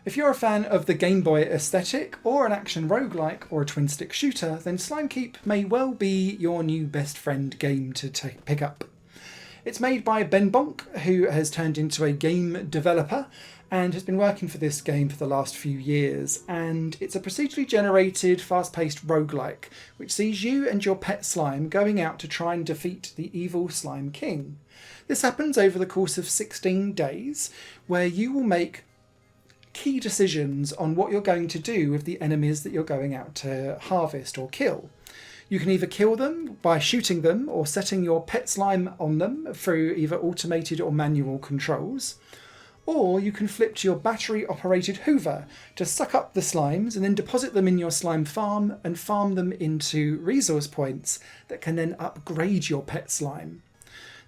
If you're a fan of the Game Boy aesthetic, or an action roguelike, or a twin-stick shooter, then Slimekeep may well be your new best friend game to pick up. It's made by Ben Bonk, who has turned into a game developer and has been working for this game for the last few years. And it's a procedurally generated, fast-paced roguelike, which sees you and your pet slime going out to try and defeat the evil Slime King. This happens over the course of 16 days, where you will make key decisions on what you're going to do with the enemies that you're going out to harvest or kill. You can either kill them by shooting them or setting your pet slime on them through either automated or manual controls. Or you can flip to your battery-operated hoover to suck up the slimes and then deposit them in your slime farm and farm them into resource points that can then upgrade your pet slime.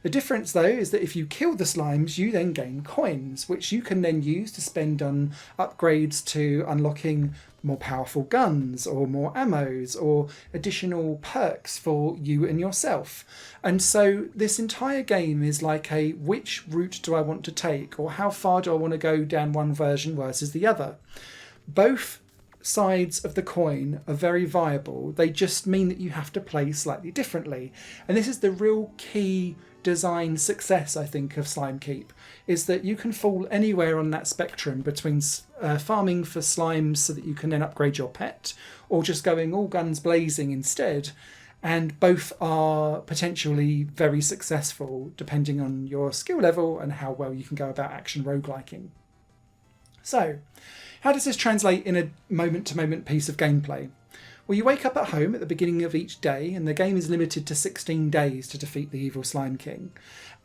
The difference, though, is that if you kill the slimes, you then gain coins, which you can then use to spend on upgrades to unlocking more powerful guns or more ammos or additional perks for you and yourself. And so this entire game is like a which route do I want to take, or how far do I want to go down one version versus the other. Both sides of the coin are very viable. They just mean that you have to play slightly differently. And this is the real key design success, I think, of Slimekeep, is that you can fall anywhere on that spectrum between farming for slimes so that you can then upgrade your pet, or just going all guns blazing instead. And both are potentially very successful depending on your skill level and how well you can go about action rogueliking. So, how does this translate in a moment-to-moment piece of gameplay? Well, you wake up at home at the beginning of each day, and the game is limited to 16 days to defeat the evil Slime King.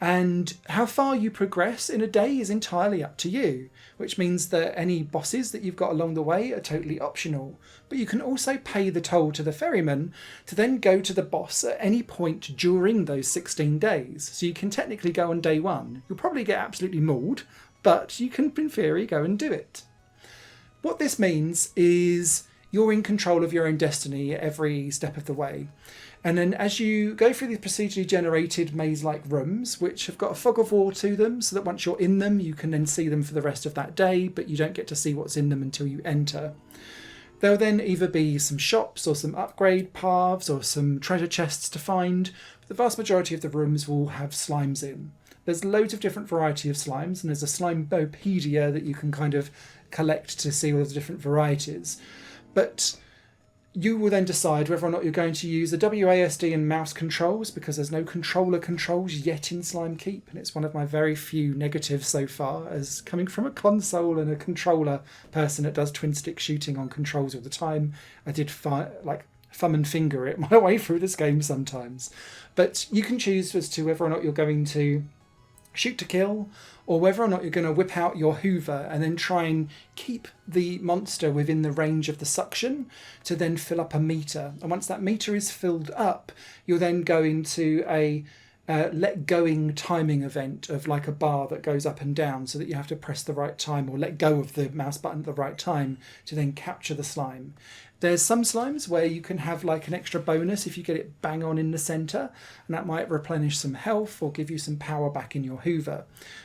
And how far you progress in a day is entirely up to you, which means that any bosses that you've got along the way are totally optional. But you can also pay the toll to the ferryman to then go to the boss at any point during those 16 days. So you can technically go on day one. You'll probably get absolutely mauled, but you can, in theory, go and do it. What this means is you're in control of your own destiny every step of the way. And then as you go through these procedurally generated maze-like rooms, which have got a fog of war to them, so that once you're in them, you can then see them for the rest of that day, but you don't get to see what's in them until you enter. There'll then either be some shops or some upgrade paths or some treasure chests to find. But the vast majority of the rooms will have slimes in. There's loads of different variety of slimes, and there's a Slimepedia that you can kind of collect to see all the different varieties. But you will then decide whether or not you're going to use the WASD and mouse controls, because there's no controller controls yet in Slimekeep, and it's one of my very few negatives so far, as coming from a console and a controller person that does twin-stick shooting on controls all the time. I did thumb and finger it my way through this game sometimes. But you can choose as to whether or not you're going to shoot to kill, or whether or not you're going to whip out your hoover and then try and keep the monster within the range of the suction to then fill up a meter. And once that meter is filled up, you'll then go into a let going timing event of like a bar that goes up and down, so that you have to press the right time or let go of the mouse button at the right time to then capture the slime. There's some slimes where you can have like an extra bonus if you get it bang on in the centre, and that might replenish some health or give you some power back in your hoover.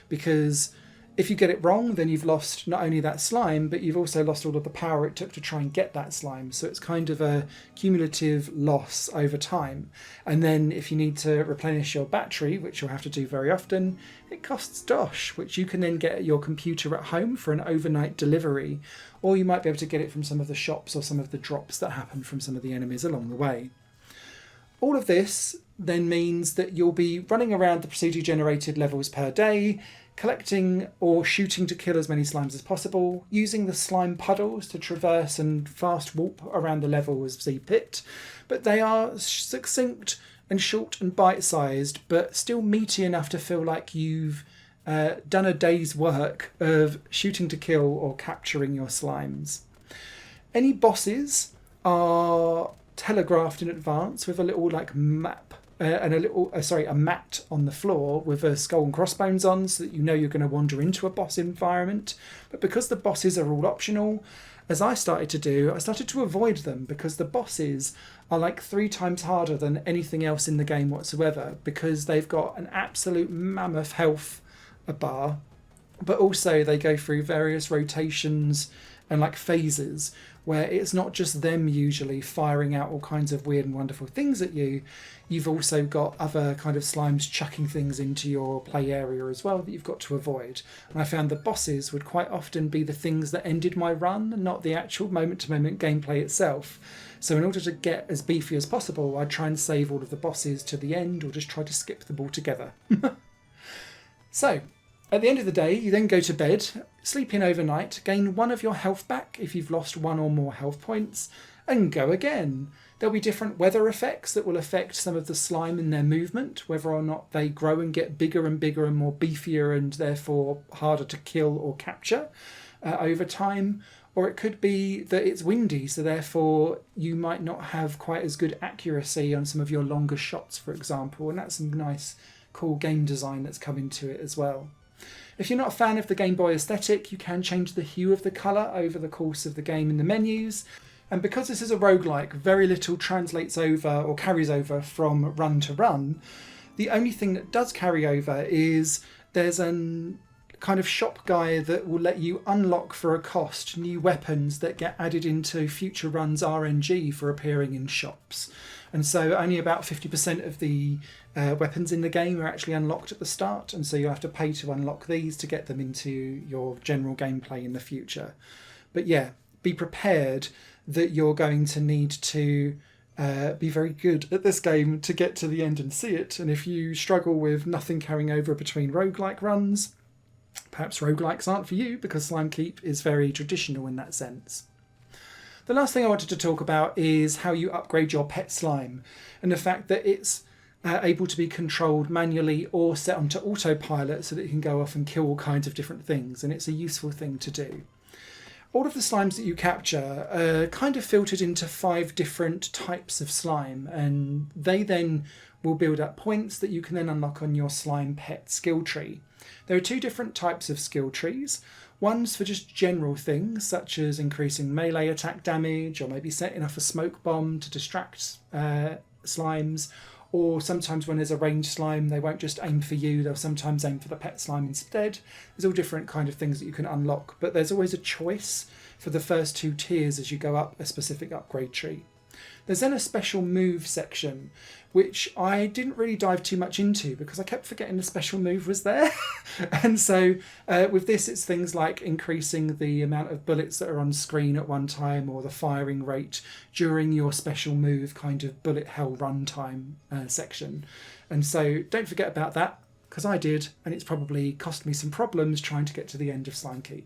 Because if you get it wrong, then you've lost not only that slime, but you've also lost all of the power it took to try and get that slime. So it's kind of a cumulative loss over time. And then if you need to replenish your battery, which you'll have to do very often, it costs dosh, which you can then get at your computer at home for an overnight delivery. Or you might be able to get it from some of the shops or some of the drops that happen from some of the enemies along the way. All of this then means that you'll be running around the procedurally generated levels per day, collecting or shooting to kill as many slimes as possible, using the slime puddles to traverse and fast warp around the level as see fit. But they are succinct and short and bite-sized, but still meaty enough to feel like you've done a day's work of shooting to kill or capturing your slimes. Any bosses are telegraphed in advance with a little like map and a mat on the floor with a skull and crossbones on, so that you know you're going to wander into a boss environment. But because the bosses are all optional, as I started to do, I started to avoid them, because the bosses are like 3 times harder than anything else in the game whatsoever, because they've got an absolute mammoth health bar, but also they go through various rotations and like phases where it's not just them usually firing out all kinds of weird and wonderful things at you. You've also got other kind of slimes chucking things into your play area as well that you've got to avoid. And I found the bosses would quite often be the things that ended my run, not the actual moment-to-moment gameplay itself. So in order to get as beefy as possible, I'd try and save all of the bosses to the end or just try to skip them altogether. So, at the end of the day, you then go to bed, sleep in overnight, gain 1 of your health back if you've lost 1 or more health points, and go again. There'll be different weather effects that will affect some of the slime in their movement, whether or not they grow and get bigger and more beefier and therefore harder to kill or capture over time. Or it could be that it's windy, so therefore you might not have quite as good accuracy on some of your longer shots, for example, and that's some nice, cool game design that's come into it as well. If you're not a fan of the Game Boy aesthetic, you can change the hue of the colour over the course of the game in the menus. And because this is a roguelike, very little translates over or carries over from run to run. The only thing that does carry over is there's a kind of shop guy that will let you unlock for a cost new weapons that get added into future runs RNG for appearing in shops. And so only about 50% of the weapons in the game are actually unlocked at the start, and so you have to pay to unlock these to get them into your general gameplay in the future. But yeah, be prepared that you're going to need to be very good at this game to get to the end and see it. And if you struggle with nothing carrying over between roguelike runs, perhaps roguelikes aren't for you, because Slimekeep is very traditional in that sense. The last thing I wanted to talk about is how you upgrade your pet slime, and the fact that it's able to be controlled manually or set onto autopilot so that it can go off and kill all kinds of different things, and it's a useful thing to do. All of the slimes that you capture are kind of filtered into 5 different types of slime, and they then will build up points that you can then unlock on your slime pet skill tree. There are 2 different types of skill trees. One's for just general things, such as increasing melee attack damage, or maybe setting off a smoke bomb to distract slimes, or sometimes when there's a ranged slime, they won't just aim for you, they'll sometimes aim for the pet slime instead. There's all different kind of things that you can unlock, but there's always a choice for the first 2 tiers as you go up a specific upgrade tree. There's then a special move section, which I didn't really dive too much into because I kept forgetting the special move was there. And so with this, it's things like increasing the amount of bullets that are on screen at one time, or the firing rate during your special move kind of bullet hell runtime section. And so don't forget about that, because I did, and it's probably cost me some problems trying to get to the end of Slimekeep.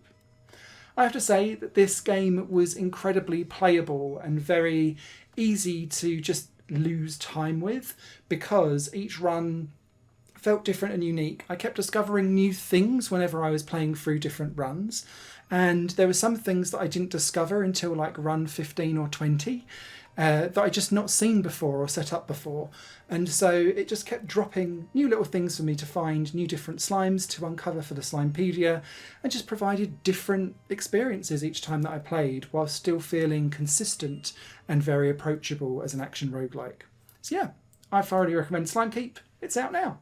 I have to say that this game was incredibly playable and very easy to just lose time with, because each run felt different and unique. I kept discovering new things whenever I was playing through different runs, and there were some things that I didn't discover until like run 15 or 20 that I'd just not seen before or set up before. And so it just kept dropping new little things for me to find, new different slimes to uncover for the Slimepedia, and just provided different experiences each time that I played, while still feeling consistent and very approachable as an action roguelike. So yeah, I thoroughly recommend Slimekeep. It's out now.